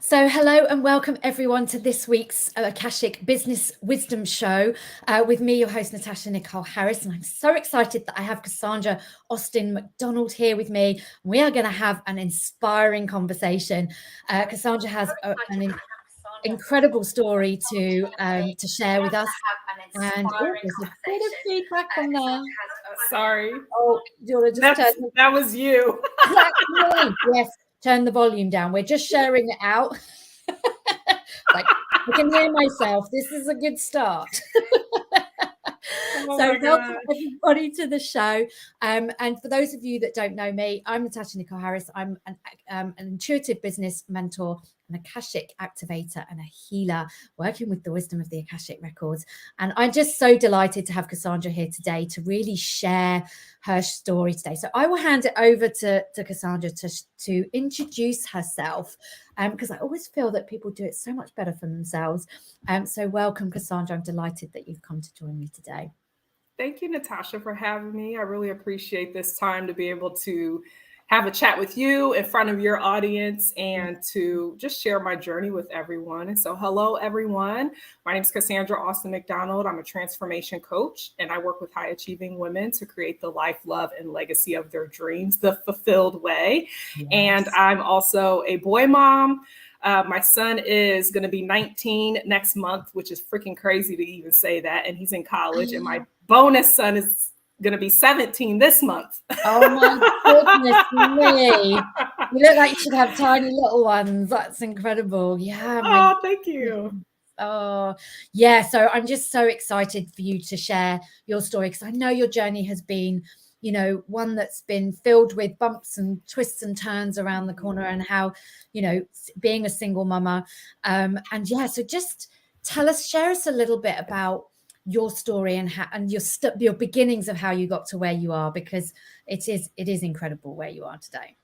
So hello and welcome everyone to this week's Akashic Business Wisdom Show with me, your host, Natasha Nicole Harris. And I'm so excited that I have Casandra Austin-McDonald here with me. We are going to have an inspiring conversation. Cassandra has an incredible story to share with us. And there's a bit of feedback on there. Sorry. Oh, do you want to just that was you. Yes. Turn the volume down. We're just sharing it out. Like, I can hear myself. This is a good start. So welcome everybody to the show. And for those of you that don't know me, I'm Natasha Nicole Harris. I'm an intuitive business mentor, an Akashic activator and a healer working with the wisdom of the Akashic records. And I'm just so delighted to have Casandra here today to really share her story today. So I will hand it over to Casandra to introduce herself because I always feel that people do it so much better for themselves. So welcome, Casandra. I'm delighted that you've come to join me today. Thank you, Natasha, for having me. I really appreciate this time to be able to have a chat with you in front of your audience and to just share my journey with everyone. And so, hello, everyone. My name is Casandra Austin-McDonald. I'm a transformation coach, and I work with high achieving women to create the life, love, and legacy of their dreams the fulfilled way. Yes. And I'm also a boy mom. My son is going to be 19 next month, which is freaking crazy to even say that. And he's in college. And my bonus son is going to be 17 this month. Oh my goodness me. You look like you should have tiny little ones. That's incredible. Yeah. Oh, thank you. Oh, yeah. So I'm just so excited for you to share your story because I know your journey has been, you know, one that's been filled with bumps and twists and turns around the corner and how, you know, being a single mama. And yeah, so just share us a little bit about your story and how, and your beginnings of how you got to where you are, because it is incredible where you are today.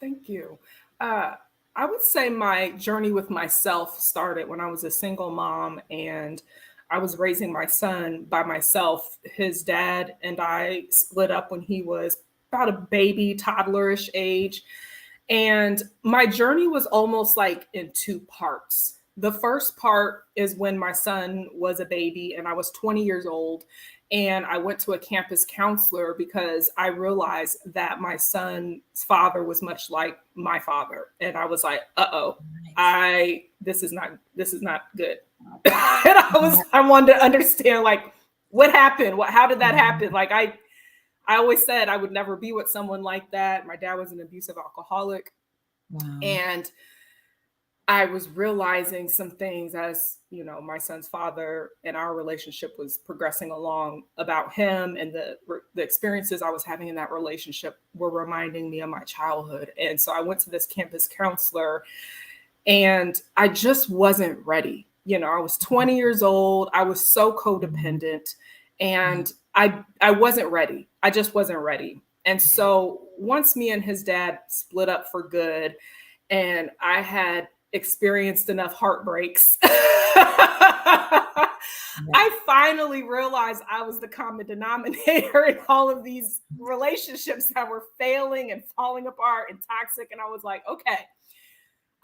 Thank you. I would say my journey with myself started when I was a single mom and I was raising my son by myself. His dad and I split up when he was about a baby, toddlerish age. And my journey was almost like in two parts. The first part is when my son was a baby and I was 20 years old. And I went to a campus counselor because I realized that my son's father was much like my father. And I was like, this is not good. And I wanted to understand, like, what happened? How did that happen? Like, I always said I would never be with someone like that. My dad was an abusive alcoholic. Wow. And I was realizing some things as, you know, my son's father and our relationship was progressing along about him, and the experiences I was having in that relationship were reminding me of my childhood. And so I went to this campus counselor and I just wasn't ready. You know, I was 20 years old. I was so codependent and I wasn't ready. I just wasn't ready. And so once me and his dad split up for good and I had experienced enough heartbreaks, I finally realized I was the common denominator in all of these relationships that were failing and falling apart and toxic. And I was like, okay,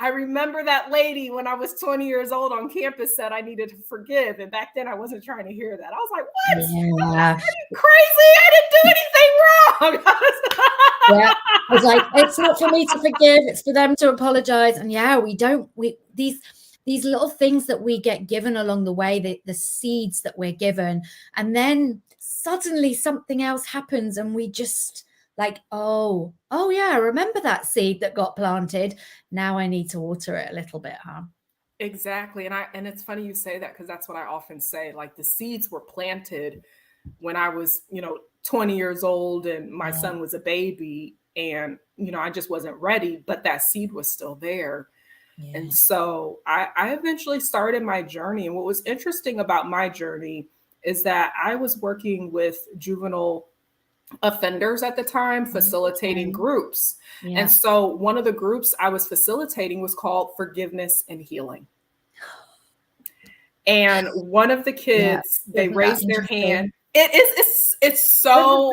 I remember that lady when I was 20 years old on campus said I needed to forgive. And back then I wasn't trying to hear that. I was like, what? Yeah. Are you crazy? I didn't do anything wrong. Yeah. I was like, it's not for me to forgive. It's for them to apologize. And yeah, these little things that we get given along the way, the seeds that we're given, and then suddenly something else happens and we just like, oh yeah, I remember that seed that got planted. Now I need to water it a little bit, huh? Exactly. And it's funny you say that because that's what I often say. Like, the seeds were planted when I was, 20 years old and my son was a baby, and, I just wasn't ready, but that seed was still there. Yeah. And so I eventually started my journey. And what was interesting about my journey is that I was working with juvenile offenders at the time, facilitating groups. Yeah. And so one of the groups I was facilitating was called Forgiveness and Healing. And one of the kids, they raised their hand. It's so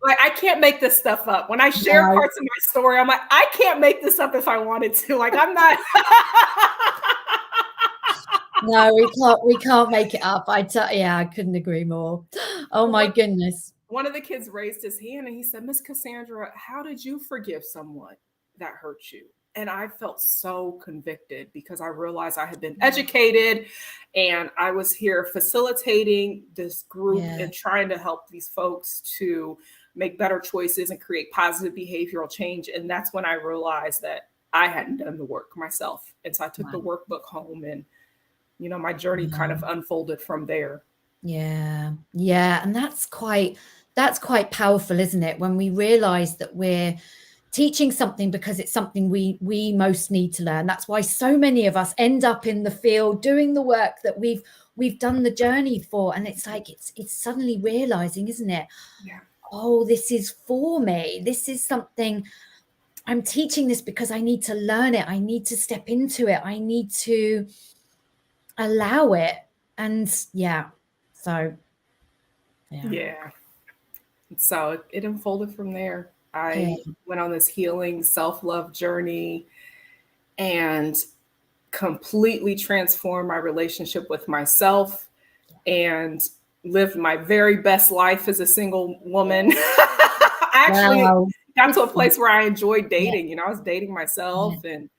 Like, I can't make this stuff up. When I share No. parts of my story, I'm like, I can't make this up if I wanted to. Like, I'm not. No, we can't make it up. I couldn't agree more. Oh my goodness. One of the kids raised his hand and he said, Miss Casandra, how did you forgive someone that hurt you? And I felt so convicted because I realized I had been educated and I was here facilitating this group and trying to help these folks to make better choices and create positive behavioral change. And that's when I realized that I hadn't done the work myself. And so I took the workbook home and, you know, my journey kind of unfolded from there. Yeah. Yeah. And that's quite powerful, isn't it? When we realize that we're teaching something because it's something we most need to learn. That's why so many of us end up in the field doing the work that we've done the journey for. And it's like, it's suddenly realizing, isn't it? Yeah. Oh, this is for me. This is something I'm teaching this because I need to learn it. I need to step into it. I need to allow it. And so it unfolded from there. I went on this healing self-love journey and completely transformed my relationship with myself and lived my very best life as a single woman. I actually got to a place where I enjoyed dating. You know, I was dating myself and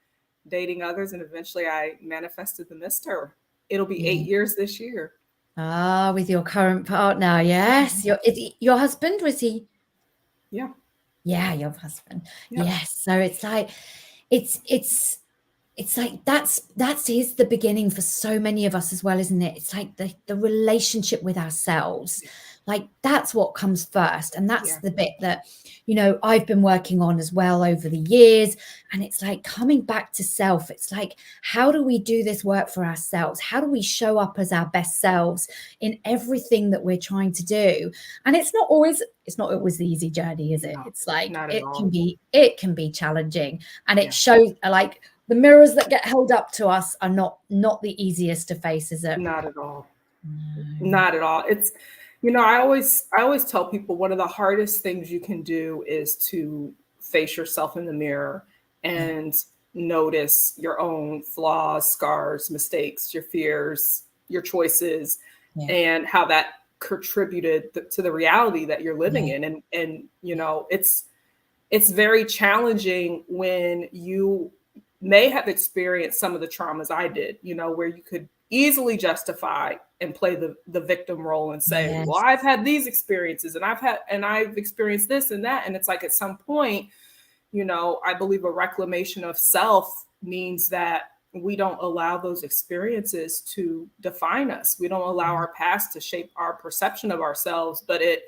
dating others, and eventually I manifested the Mr. It'll be 8 years this year. With your current partner. Yes. Your husband, was he? Yeah. Yeah, your husband. Yep. Yes. So it's like, it's like that's the beginning for so many of us as well, isn't it? It's like the relationship with ourselves. Like that's what comes first. And that's the bit that, you know, I've been working on as well over the years. And it's like coming back to self. It's like, how do we do this work for ourselves? How do we show up as our best selves in everything that we're trying to do? And it's not always the easy journey, is it? No, it's like it can be challenging. And it shows, like, the mirrors that get held up to us are not the easiest to face, is it? Not at all. No. Not at all. It's, you know, I always tell people one of the hardest things you can do is to face yourself in the mirror and notice your own flaws, scars, mistakes, your fears, your choices, and how that contributed to the reality that you're living in. And, you know, it's very challenging when you may have experienced some of the traumas I did, you know, where you could easily justify and play the victim role and say, well, I've had these experiences and I've experienced this and that. And it's like, at some point, you know, I believe a reclamation of self means that we don't allow those experiences to define us. We don't allow our past to shape our perception of ourselves, but it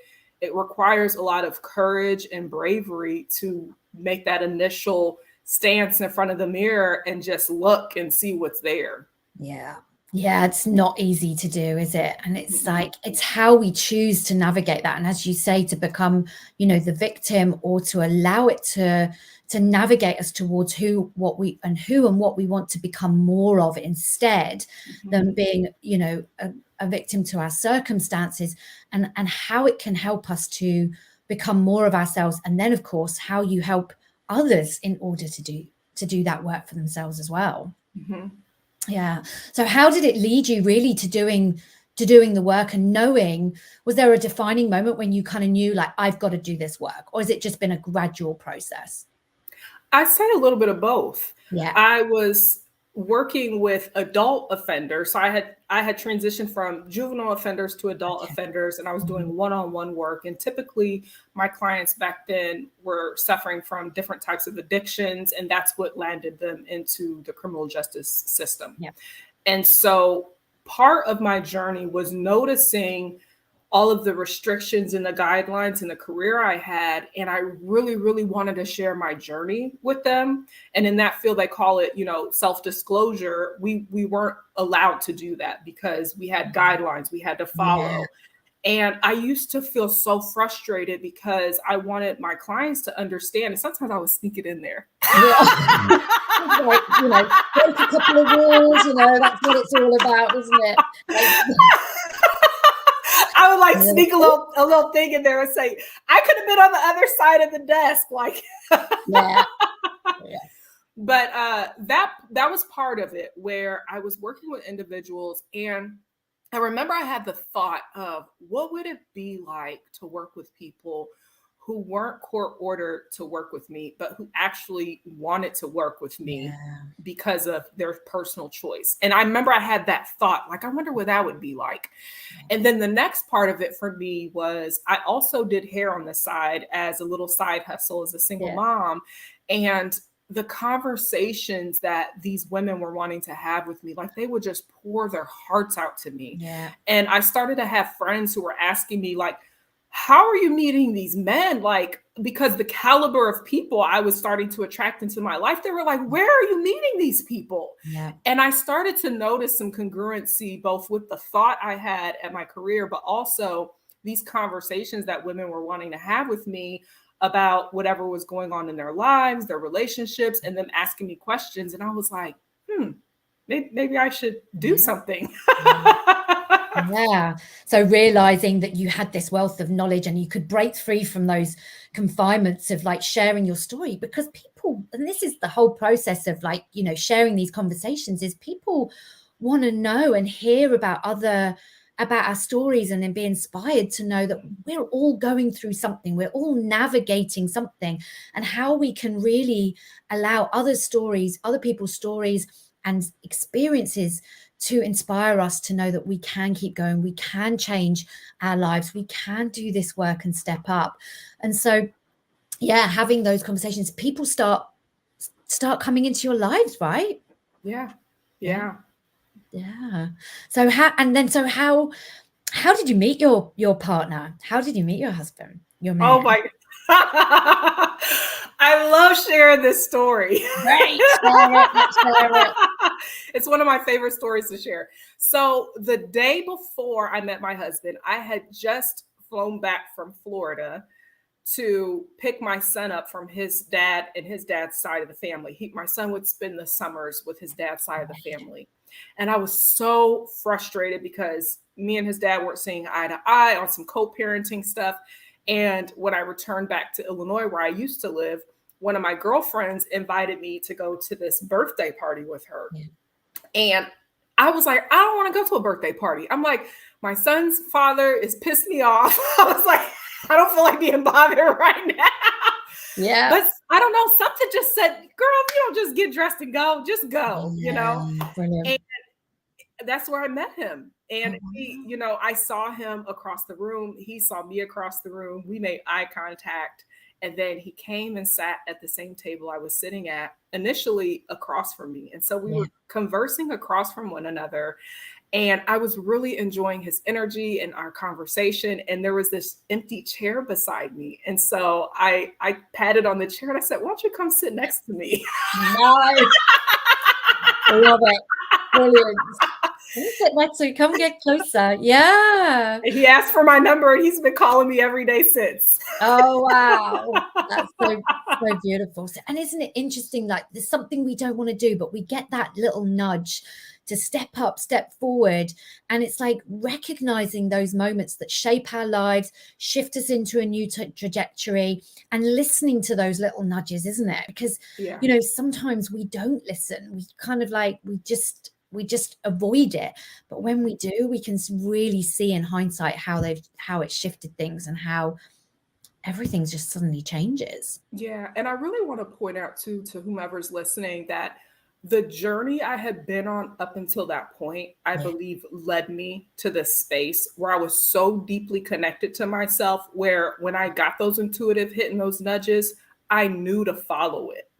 requires a lot of courage and bravery to make that initial stance in front of the mirror and just look and see what's there. Yeah, it's not easy to do, is it? And it's like, it's how we choose to navigate that. And as you say, to become, you know, the victim, or to allow it to navigate us towards who and what we want to become more of instead, than being, you know, a victim to our circumstances, and how it can help us to become more of ourselves. And then, of course, how you help others in order to do that work for themselves as well. Yeah. So how did it lead you really to doing the work and knowing, was there a defining moment when you kind of knew, like, I've got to do this work, or has it just been a gradual process? I'd say a little bit of both. Yeah. I was working with adult offenders. So I had transitioned from juvenile offenders to adult offenders, and I was doing one-on-one work. And typically my clients back then were suffering from different types of addictions, and that's what landed them into the criminal justice system. Yeah. And so part of my journey was noticing all of the restrictions and the guidelines and the career I had. And I really, really wanted to share my journey with them. And in that field, they call it, you know, self-disclosure. We weren't allowed to do that because we had guidelines we had to follow. Yeah. And I used to feel so frustrated because I wanted my clients to understand. And sometimes I would sneak it in there. Yeah. Like, you know, break a couple of rules, you know, that's what it's all about, isn't it? Like, I would like sneak a little thing in there and say, I could have been on the other side of the desk. Like, Yeah. But that was part of it, where I was working with individuals, and I remember I had the thought of, what would it be like to work with people who weren't court ordered to work with me, but who actually wanted to work with me because of their personal choice. And I remember I had that thought, like, I wonder what that would be like. And then the next part of it for me was, I also did hair on the side as a little side hustle as a single mom. And the conversations that these women were wanting to have with me, like, they would just pour their hearts out to me. And I started to have friends who were asking me, like, how are you meeting these men? Like, because the caliber of people I was starting to attract into my life, they were like, where are you meeting these people? And I started to notice some congruency, both with the thought I had at my career, but also these conversations that women were wanting to have with me about whatever was going on in their lives, their relationships, and them asking me questions. And I was like, maybe I should do something. So realizing that you had this wealth of knowledge and you could break free from those confinements of like sharing your story, because people, and this is the whole process of like, you know, sharing these conversations, is people want to know and hear about our stories, and then be inspired to know that we're all going through something, we're all navigating something, and how we can really allow other people's stories and experiences to inspire us to know that we can keep going, we can change our lives, we can do this work and step up. And so, having those conversations, people start coming into your lives, right? Yeah. So how did you meet your partner? How did you meet your husband, your man? Oh my I love sharing this story. Right. Share it. It's one of my favorite stories to share. So the day before I met my husband, I had just flown back from Florida to pick my son up from his dad and his dad's side of the family. My son would spend the summers with his dad's side of the family. And I was so frustrated because me and his dad weren't seeing eye to eye on some co-parenting stuff. And when I returned back to Illinois, where I used to live, one of my girlfriends invited me to go to this birthday party with her. And I was like, I don't want to go to a birthday party. I'm like, my son's father is pissed me off. I was like, I don't feel like being bothered right now. But I don't know, something just said, girl, if you don't just get dressed and go, just go, you know? Brilliant. And that's where I met him. And he, you know, I saw him across the room. He saw me across the room. We made eye contact. And then he came and sat at the same table I was sitting at, initially across from me. And so we were conversing across from one another. And I was really enjoying his energy and our conversation. And there was this empty chair beside me. And so I patted on the chair and I said, why don't you come sit next to me? Nice. I love it. Brilliant. Sit next to you. Come get closer. Yeah. He asked for my number and he's been calling me every day since. Oh, wow. That's so beautiful. And isn't it interesting? Like, there's something we don't want to do, but we get that little nudge to step up, step forward. And it's like recognizing those moments that shape our lives, shift us into a new trajectory, and listening to those little nudges, isn't it? Because, you know, sometimes we don't listen. We kind of like, we just avoid it. But when we do, we can really see in hindsight how it shifted things and how everything just suddenly changes. Yeah. And I really want to point out too, to whomever's listening, that the journey I had been on up until that point, I believe led me to this space where I was so deeply connected to myself, where when I got those intuitive hit and those nudges, I knew to follow it.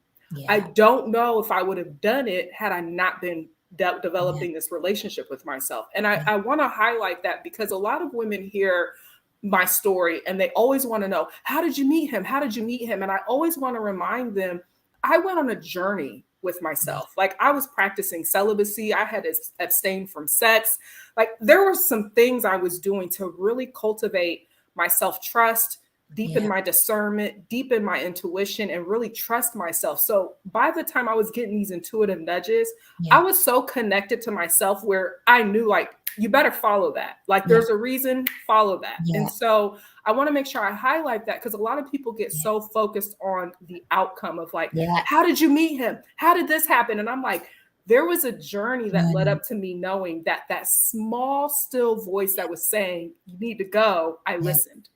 I don't know if I would have done it had I not been developing this relationship with myself. And I want to highlight that, because a lot of women hear my story and they always want to know, how did you meet him? How did you meet him? And I always want to remind them, I went on a journey with myself. Like, I was practicing celibacy. I had abstained from sex. Like, there were some things I was doing to really cultivate my self-trust, deepen my discernment, deepen my intuition, and really trust myself. So by the time I was getting these intuitive nudges, I was so connected to myself where I knew, like, you better follow that. Like, there's a reason, follow that. And so I want to make sure I highlight that, because a lot of people get so focused on the outcome of like, how did you meet him? How did this happen? And I'm like, there was a journey that led up to me knowing that that small, still voice that was saying, you need to go, I listened.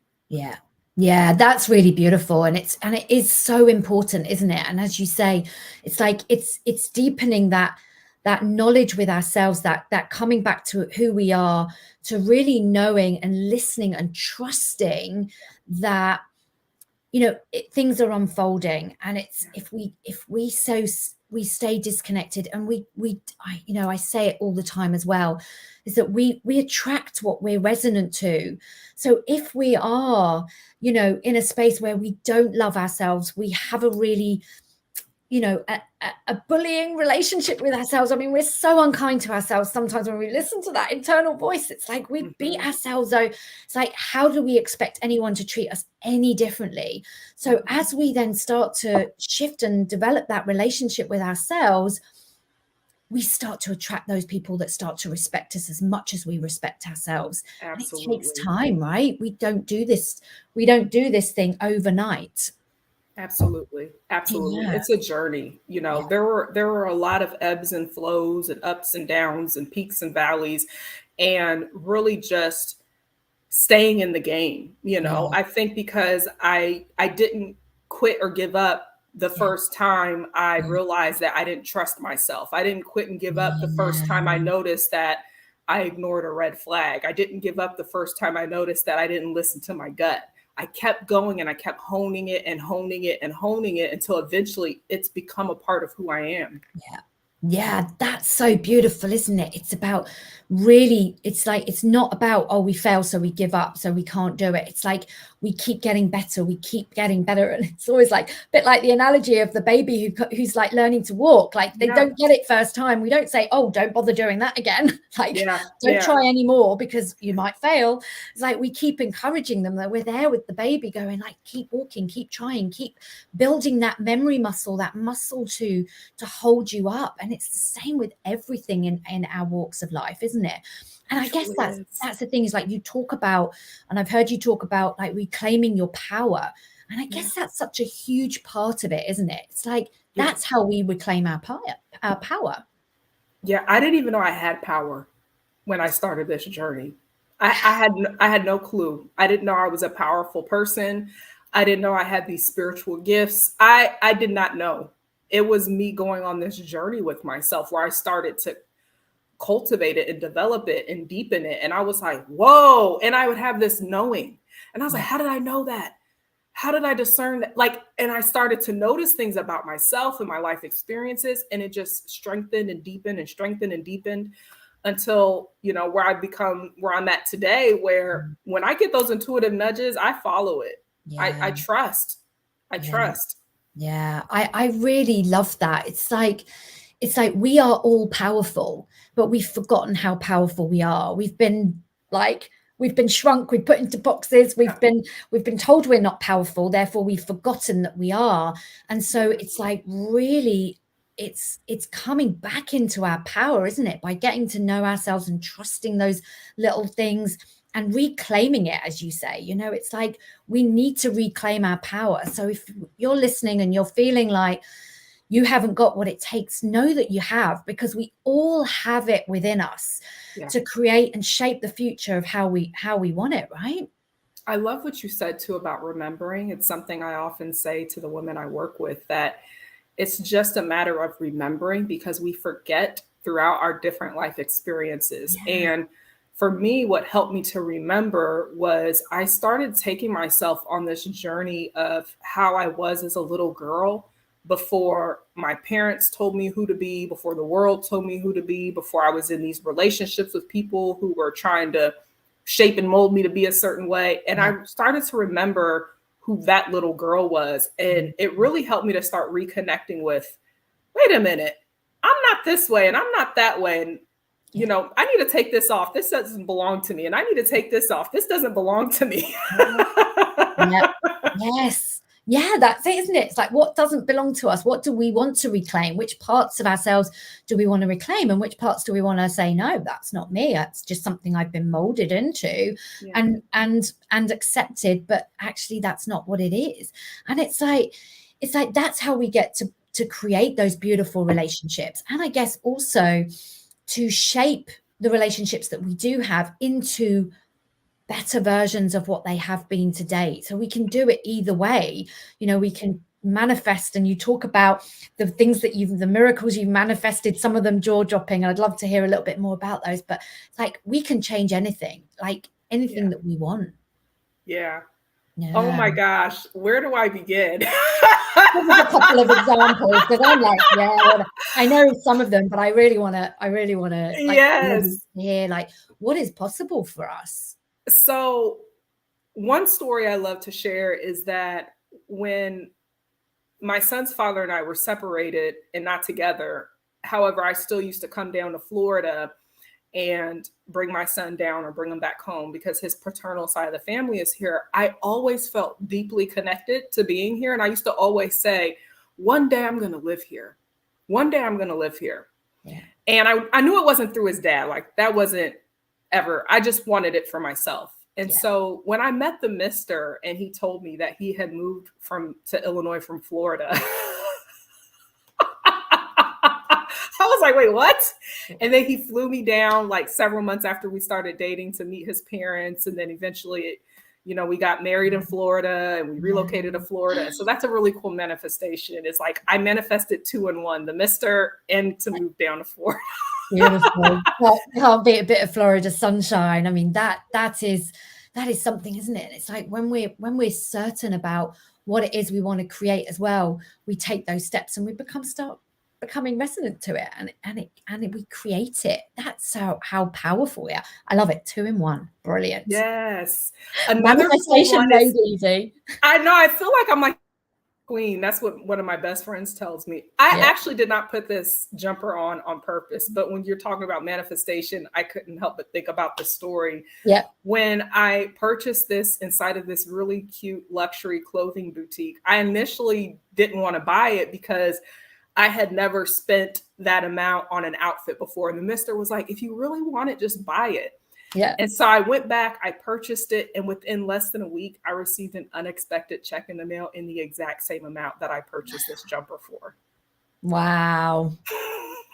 Yeah, that's really beautiful. And it is so important, isn't it? And as you say, it's like, it's deepening that knowledge with ourselves, that coming back to who we are, to really knowing and listening and trusting that, you know, things are unfolding. And it's, if we stay disconnected, and I say it all the time as well, is that we attract what we're resonant to. So if we are, you know, in a space where we don't love ourselves, we have a really, you know, a bullying relationship with ourselves. I mean, we're so unkind to ourselves sometimes when we listen to that internal voice. It's like we beat ourselves though. It's like, how do we expect anyone to treat us any differently? So as we then start to shift and develop that relationship with ourselves, we start to attract those people that start to respect us as much as we respect ourselves. Absolutely. And it takes time, right? We don't do this thing overnight. Absolutely. It's a journey. You know, there were a lot of ebbs and flows and ups and downs and peaks and valleys, and really just staying in the game. You know, I think because I didn't quit or give up the first time I realized that I didn't trust myself. I didn't quit and give up the first time I noticed that I ignored a red flag. I didn't give up the first time I noticed that I didn't listen to my gut. I kept going, and I kept honing it and honing it and honing it until eventually it's become a part of who I am. Yeah, that's so beautiful, isn't it? It's about really, it's like, it's not about, oh, we fail, so we give up, so we can't do it. It's like, we keep getting better, we keep getting better. And it's always like a bit like the analogy of the baby who's like learning to walk. Like, they don't get it first time. We don't say, oh, don't bother doing that again. Like, don't try anymore because you might fail. It's like, we keep encouraging them, that we're there with the baby going like, keep walking, keep trying, keep building that memory muscle, that muscle to hold you up. And it's the same with everything in our walks of life, isn't it? And I guess that's the thing, is like, you talk about, and I've heard you talk about like reclaiming your power. And I guess that's such a huge part of it, isn't it? It's like, that's how we reclaim our power. Yeah, I didn't even know I had power when I started this journey. I had no clue. I didn't know I was a powerful person. I didn't know I had these spiritual gifts. I did not know. It was me going on this journey with myself where I started to cultivate it and develop it and deepen it. And I was like, whoa. And I would have this knowing. And I was like, how did I know that? How did I discern that? Like, and I started to notice things about myself and my life experiences. And it just strengthened and deepened and strengthened and deepened until, you know, where I'm at today, where when I get those intuitive nudges, I follow it. I trust. I trust. Yeah, I really love that. It's like we are all powerful, but we've forgotten how powerful we are. We've been shrunk, we've put into boxes, we've been told we're not powerful, therefore we've forgotten that we are. And so it's like, really, it's coming back into our power, isn't it? By getting to know ourselves and trusting those little things and reclaiming it, as you say. You know, it's like, we need to reclaim our power. So if you're listening and you're feeling like you haven't got what it takes, know that you have, because we all have it within us to create and shape the future of how we want it, right? I love what you said too about remembering. It's something I often say to the women I work with, that it's just a matter of remembering, because we forget throughout our different life experiences. And for me, what helped me to remember was I started taking myself on this journey of how I was as a little girl, before my parents told me who to be, before the world told me who to be, before I was in these relationships with people who were trying to shape and mold me to be a certain way. And I started to remember who that little girl was. And it really helped me to start reconnecting with, wait a minute, I'm not this way and I'm not that way. And you know, I need to take this off. This doesn't belong to me. And I need to take this off. This doesn't belong to me. Yes. Yeah, that's it, isn't it? It's like, what doesn't belong to us? What do we want to reclaim? Which parts of ourselves do we want to reclaim? And which parts do we want to say, no, that's not me. That's just something I've been molded into Yeah. and accepted, but actually that's not what it is. And it's like that's how we get to create those beautiful relationships. And I guess also to shape the relationships that we do have into better versions of what they have been to date. So we can do it either way. We can manifest, and you talk about the things that the miracles you've manifested, some of them jaw-dropping, and I'd love to hear a little bit more about those. But it's like we can change anything, like anything that we want. Yeah. Oh my gosh, where do I begin? Give us a couple of examples, because I'm like, I know some of them, but I really want to hear like what is possible for us. So one story I love to share is that when my son's father and I were separated and not together, however, I still used to come down to Florida and bring my son down or bring him back home because his paternal side of the family is here. I always felt deeply connected to being here. And I used to always say, one day I'm going to live here. One day I'm going to live here. Yeah. And I knew it wasn't through his dad. Like that wasn't ever. I just wanted it for myself. And so when I met the mister and he told me that he had moved to Illinois from Florida, I was like, wait, what? And then he flew me down like several months after we started dating to meet his parents. And then eventually, we got married in Florida and we relocated to Florida. So that's a really cool manifestation. It's like I manifested 2 in 1, the mister and to move down to Florida. Beautiful. Can't beat a bit of Florida sunshine. I mean, that is something, isn't it? It's like when we're certain about what it is we want to create as well, we take those steps and we start becoming resonant to it, and we create it. That's how powerful we are. I love it. 2 in 1. Brilliant. Yes. Manifestation made easy. I know. I feel like I'm like queen. That's what one of my best friends tells me. I actually did not put this jumper on purpose, but when you're talking about manifestation, I couldn't help but think about the story. Yeah. When I purchased this inside of this really cute luxury clothing boutique, I initially didn't want to buy it because I had never spent that amount on an outfit before. And the mister was like, if you really want it, just buy it. Yeah. And so I went back, I purchased it, and within less than a week, I received an unexpected check in the mail in the exact same amount that I purchased this jumper for. Wow.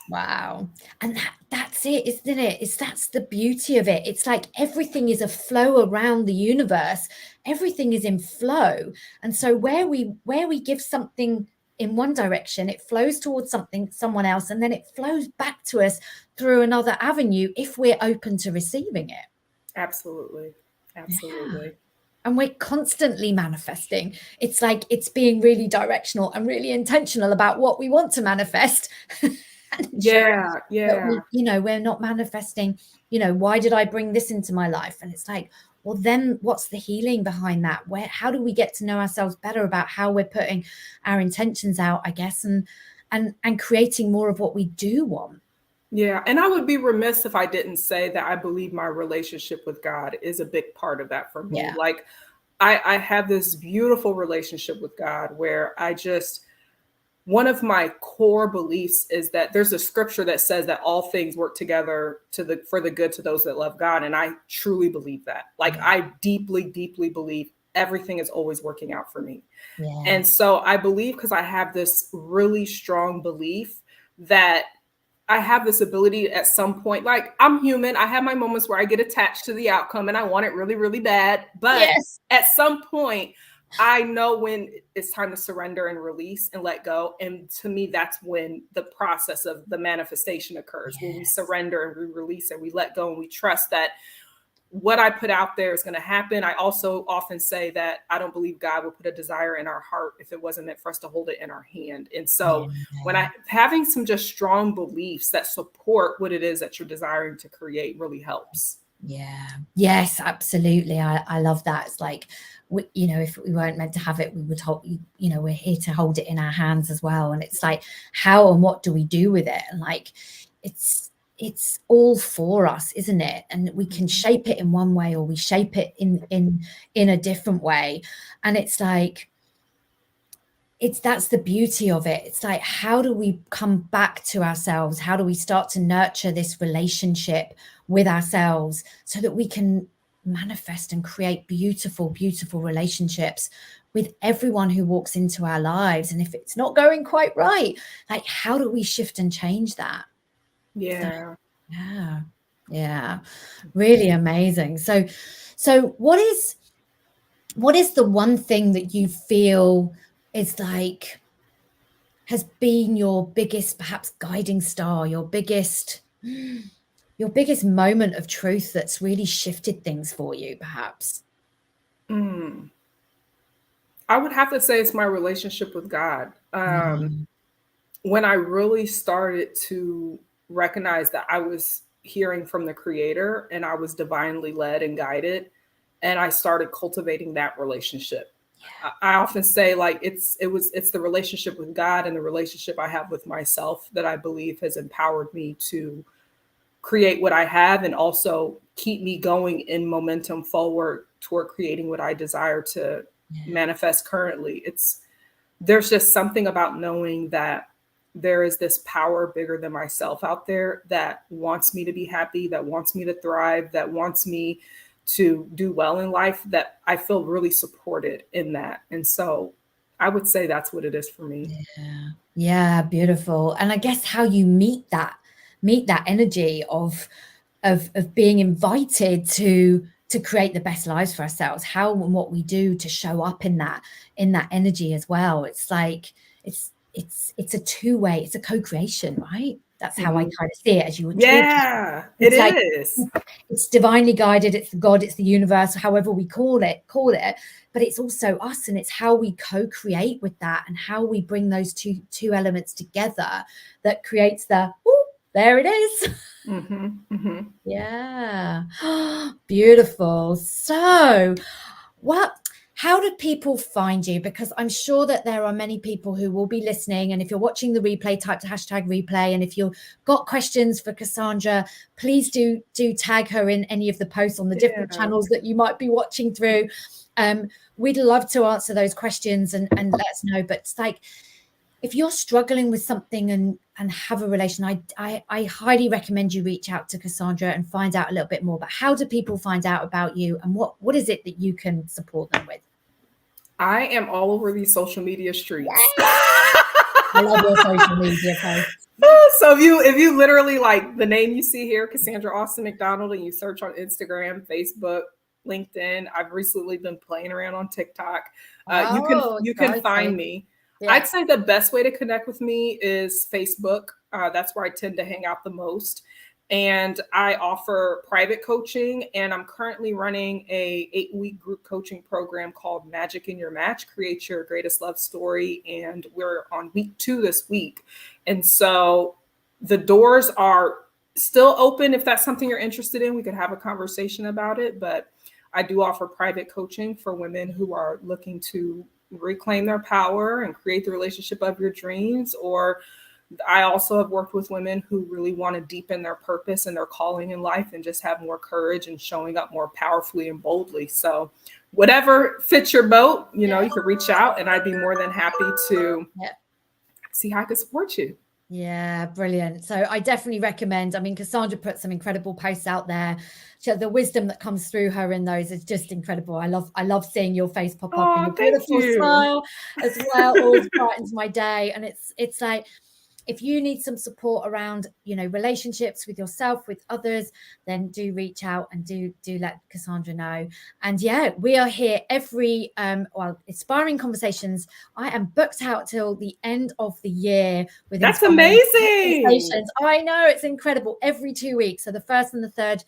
Wow. And that's it, isn't it? That's the beauty of it. It's like everything is a flow around the universe. Everything is in flow. And so where we give something in one direction, it flows towards someone else, and then it flows back to us through another avenue if we're open to receiving it. Absolutely. Absolutely. Yeah. And we're constantly manifesting. It's like it's being really directional and really intentional about what we want to manifest. Yeah. We're not manifesting, why did I bring this into my life? And it's like, well, then what's the healing behind that? How do we get to know ourselves better about how we're putting our intentions out, I guess, and creating more of what we do want? Yeah. And I would be remiss if I didn't say that I believe my relationship with God is a big part of that for me. Yeah. Like I have this beautiful relationship with God where one of my core beliefs is that there's a scripture that says that all things work together for the good to those that love God. And I truly believe that. Like I deeply, deeply believe everything is always working out for me. Yeah. And so I believe, because I have this really strong belief that I have this ability at some point, like I'm human. I have my moments where I get attached to the outcome and I want it really, really bad. But at some point, I know when it's time to surrender and release and let go. And to me, that's when the process of the manifestation occurs, when we surrender and we release and we let go and we trust that what I put out there is going to happen. I also often say that I don't believe God would put a desire in our heart if it wasn't meant for us to hold it in our hand. And so when having some just strong beliefs that support what it is that you're desiring to create really helps. Yeah. Yes, absolutely. I love that. It's like, if we weren't meant to have it, we would hold, we're here to hold it in our hands as well. And it's like, how and what do we do with it? And like, it's it's all for us, isn't it? And we can shape it in one way, or we shape it in a different way. And it's like, that's the beauty of it. It's like, how do we come back to ourselves? How do we start to nurture this relationship with ourselves so that we can manifest and create beautiful, beautiful relationships with everyone who walks into our lives? And if it's not going quite right, like, how do we shift and change that? Yeah. So, yeah, really amazing. So what is the one thing that you feel is like has been your biggest, perhaps, guiding star, your biggest moment of truth that's really shifted things for you, perhaps? I would have to say it's my relationship with God. Mm. When I really started to recognize that I was hearing from the Creator and I was divinely led and guided, and I started cultivating that relationship. I often say, like, it's the relationship with God and the relationship I have with myself that I believe has empowered me to create what I have, and also keep me going in momentum forward toward creating what I desire to manifest currently. There's just something about knowing that there is this power bigger than myself out there that wants me to be happy, that wants me to thrive, that wants me to do well in life, that I feel really supported in that. And so I would say that's what it is for me. Yeah, beautiful. And I guess how you meet that energy of being invited to create the best lives for ourselves, how and what we do to show up in that energy as well. It's like, it's a two-way, it's a co-creation, right? That's how I kind of see it as you were talking. Yeah, it It's like, is. it's divinely guided, it's the God, it's the universe, however we call it, but it's also us, and it's how we co-create with that, and how we bring those two elements together that creates the, ooh, there it is. Yeah. Beautiful. So how do people find you? Because I'm sure that there are many people who will be listening, and if you're watching the replay, type the hashtag replay. And if you've got questions for Casandra, please do tag her in any of the posts on the different channels that you might be watching through. We'd love to answer those questions and let us know. But it's like, if you're struggling with something and have a relation, I highly recommend you reach out to Casandra and find out a little bit more. But how do people find out about you, and what is it that you can support them with? I am all over these social media streets. I love your social media posts. So if you literally, like the name you see here, Casandra Austin-McDonald, and you search on Instagram, Facebook, LinkedIn. I've recently been playing around on TikTok. You can find me. Yeah. I'd say the best way to connect with me is Facebook. That's where I tend to hang out the most. And I offer private coaching, and I'm currently running a 8-week group coaching program called Magic in Your Match, Create Your Greatest Love Story. And we're on week 2 this week. And so the doors are still open. If that's something you're interested in, we could have a conversation about it. But I do offer private coaching for women who are looking to reclaim their power and create the relationship of your dreams. Or I also have worked with women who really want to deepen their purpose and their calling in life and just have more courage and showing up more powerfully and boldly. So whatever fits your boat, you can reach out, and I'd be more than happy to see how I can support you. Yeah, brilliant. So I definitely recommend, Casandra put some incredible posts out there. So the wisdom that comes through her in those is just incredible. I love seeing your face pop up and your beautiful smile as well. Always brightens my day. And it's like, if you need some support around, relationships with yourself, with others, then do reach out and do let Casandra know. And yeah, we are here every, Inspiring Conversations. I am booked out till the end of the year with That's amazing. I know, it's incredible. Every 2 weeks. So the 1st and the 3rd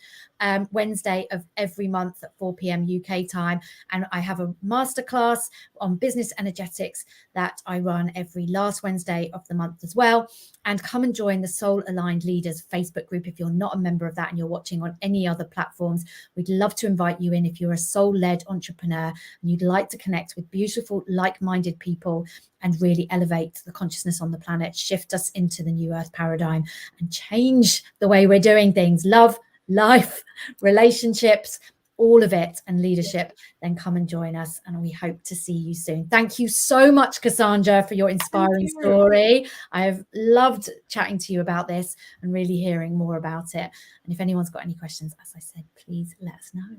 Wednesday of every month at 4 p.m. UK time. And I have a masterclass on business energetics that I run every last Wednesday of the month as well. And come and join the Soul Aligned Leaders Facebook group if you're not a member of that and you're watching on any other platforms. We'd love to invite you in if you're a soul-led entrepreneur and you'd like to connect with beautiful, like-minded people and really elevate the consciousness on the planet, shift us into the new earth paradigm and change the way we're doing things, love, life, relationships, all of it, and leadership, then come and join us. And we hope to see you soon. Thank you so much, Casandra, for your inspiring story. I have loved chatting to you about this and really hearing more about it. And if anyone's got any questions, as I said, please let us know.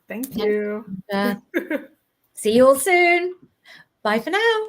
Thank you. See you all soon. Bye for now.